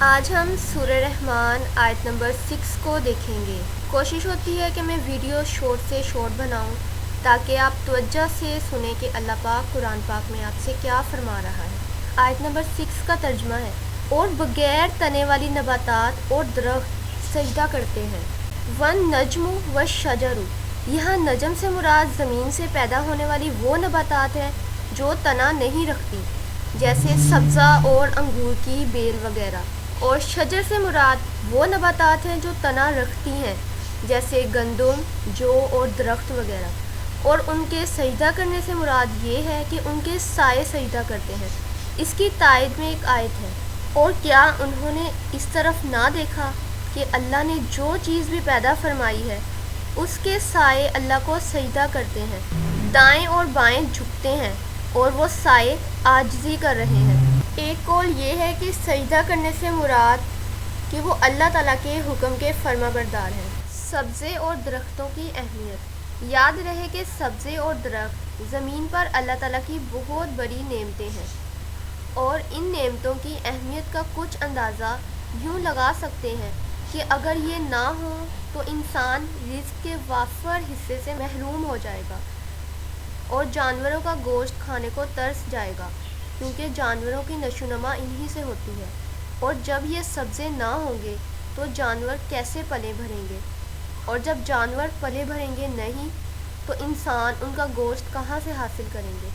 آج ہم سورہ رحمان آیت نمبر 6 کو دیکھیں گے۔ کوشش ہوتی ہے کہ میں ویڈیو شارٹ سے شارٹ بناؤں تاکہ آپ توجہ سے سنیں کہ اللہ پاک قرآن پاک میں آپ سے کیا فرما رہا ہے۔ آیت نمبر 6 کا ترجمہ ہے، اور بغیر تنے والی نباتات اور درخت سجدہ کرتے ہیں۔ وَالنَّجْمُ وَالشَّجَرُ، یہاں نجم سے مراد زمین سے پیدا ہونے والی وہ نباتات ہیں جو تنا نہیں رکھتی، جیسے سبزہ اور انگور کی بیل وغیرہ، اور شجر سے مراد وہ نباتات ہیں جو تنا رکھتی ہیں، جیسے گندم، جو اور درخت وغیرہ، اور ان کے سجدہ کرنے سے مراد یہ ہے کہ ان کے سائے سجدہ کرتے ہیں۔ اس کی تائید میں ایک آیت ہے، اور کیا انہوں نے اس طرف نہ دیکھا کہ اللہ نے جو چیز بھی پیدا فرمائی ہے اس کے سائے اللہ کو سجدہ کرتے ہیں، دائیں اور بائیں جھکتے ہیں، اور وہ سائے عاجزی کر رہے ہیں۔ ایک قول یہ ہے کہ سجدہ کرنے سے مراد کہ وہ اللہ تعالیٰ کے حکم کے فرما بردار ہیں۔ سبزے اور درختوں کی اہمیت۔ یاد رہے کہ سبزے اور درخت زمین پر اللہ تعالیٰ کی بہت بڑی نعمتیں ہیں، اور ان نعمتوں کی اہمیت کا کچھ اندازہ یوں لگا سکتے ہیں کہ اگر یہ نہ ہوں تو انسان رزق کے وافر حصے سے محروم ہو جائے گا اور جانوروں کا گوشت کھانے کو ترس جائے گا، کیونکہ جانوروں کی نشو و نما انہی سے ہوتی ہے، اور جب یہ سبزے نہ ہوں گے تو جانور کیسے پلے بھریں گے، اور جب جانور پلے بھریں گے نہیں تو انسان ان کا گوشت کہاں سے حاصل کریں گے۔